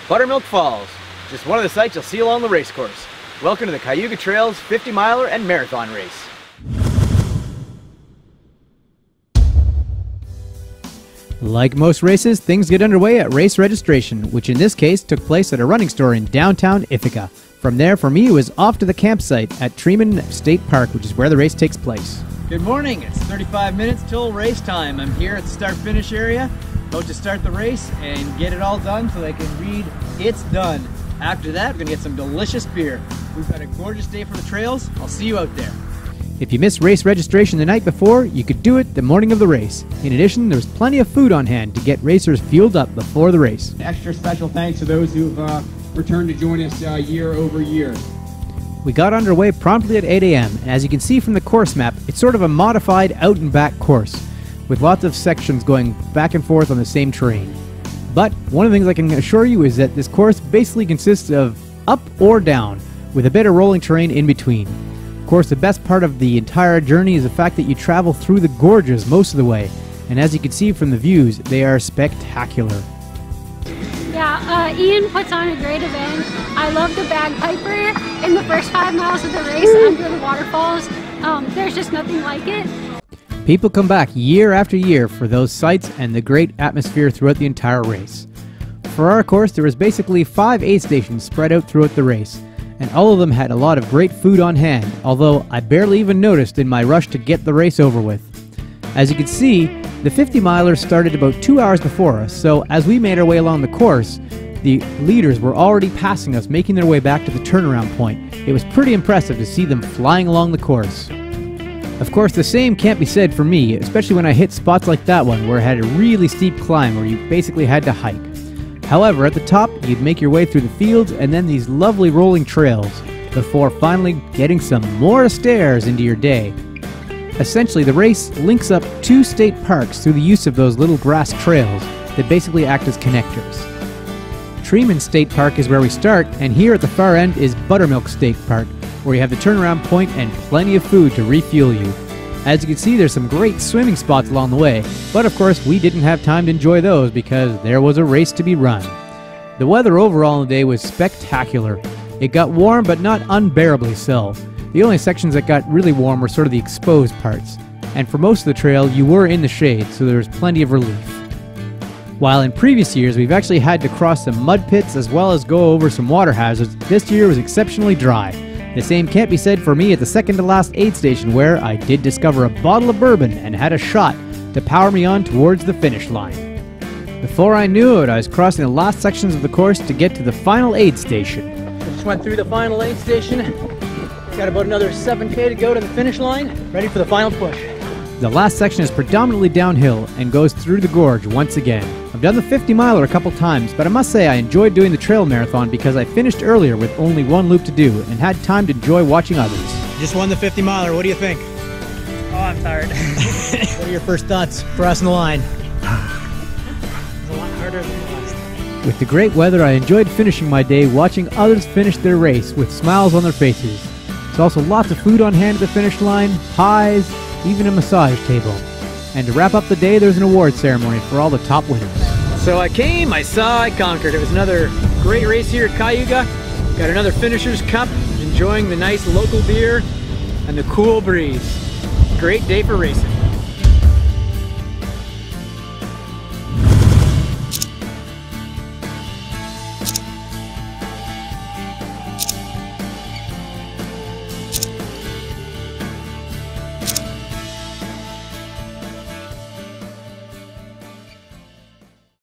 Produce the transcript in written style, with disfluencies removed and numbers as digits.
Buttermilk Falls, just one of the sights you'll see along the race course. Welcome to the Cayuga Trails 50-miler and marathon race. Like most races, things get underway at race registration, which in this case took place at a running store in downtown Ithaca. From there, for me, it was off to the campsite at Treman State Park, which is where the race takes place. Good morning, it's 35 minutes till race time. I'm here at the start-finish area, about to start the race and get it all done so I can read "It's done." After that, we're gonna get some delicious beer. We've got a gorgeous day for the trails. I'll see you out there. If you missed race registration the night before, you could do it the morning of the race. In addition, there's plenty of food on hand to get racers fueled up before the race. Extra special thanks to those who've returned to join us year over year. We got underway promptly at 8 a.m., and as you can see from the course map, it's sort of a modified out and back course, with lots of sections going back and forth on the same terrain. But one of the things I can assure you is that this course basically consists of up or down, with a bit of rolling terrain in between. Of course, the best part of the entire journey is the fact that you travel through the gorges most of the way, and as you can see from the views, they are spectacular. Yeah, Ian puts on a great event. I love the bagpiper in the first 5 miles of the race under the waterfalls. There's just nothing like it. People come back year after year for those sights and the great atmosphere throughout the entire race. For our course, there was basically 5 aid stations spread out throughout the race, and all of them had a lot of great food on hand, although I barely even noticed in my rush to get the race over with. As you can see, the 50-milers started about 2 hours before us, so as we made our way along the course, the leaders were already passing us, making their way back to the turnaround point. It was pretty impressive to see them flying along the course. Of course, the same can't be said for me, especially when I hit spots like that one where it had a really steep climb where you basically had to hike. However, at the top, you'd make your way through the fields and then these lovely rolling trails, before finally getting some more stairs into your day. Essentially, the race links up 2 state parks through the use of those little grass trails that basically act as connectors. Treman State Park is where we start, and here at the far end is Buttermilk State Park, where you have the turnaround point and plenty of food to refuel you. As you can see, there's some great swimming spots along the way, but of course we didn't have time to enjoy those because there was a race to be run. The weather overall in the day was spectacular. It got warm, but not unbearably so. The only sections that got really warm were sort of the exposed parts, and for most of the trail you were in the shade, so there was plenty of relief. While in previous years we've actually had to cross some mud pits as well as go over some water hazards, this year was exceptionally dry. The same can't be said for me at the second to last aid station, where I did discover a bottle of bourbon and had a shot to power me on towards the finish line. Before I knew it, I was crossing the last sections of the course to get to the final aid station. Just went through the final aid station. Got about another 7K to go to the finish line. Ready for the final push. The last section is predominantly downhill and goes through the gorge once again. I've done the 50-miler a couple times, but I must say I enjoyed doing the trail marathon because I finished earlier with only 1 loop to do and had time to enjoy watching others. Just won the 50-miler, what do you think? Oh, I'm tired. What are your first thoughts crossing the line? It's a lot harder than last. With the great weather, I enjoyed finishing my day watching others finish their race with smiles on their faces. There's also lots of food on hand at the finish line, pies, even a massage table. And to wrap up the day, there's an award ceremony for all the top winners. So I came, I saw, I conquered. It was another great race here at Cayuga. Got another Finisher's Cup, enjoying the nice local beer and the cool breeze. Great day for racing.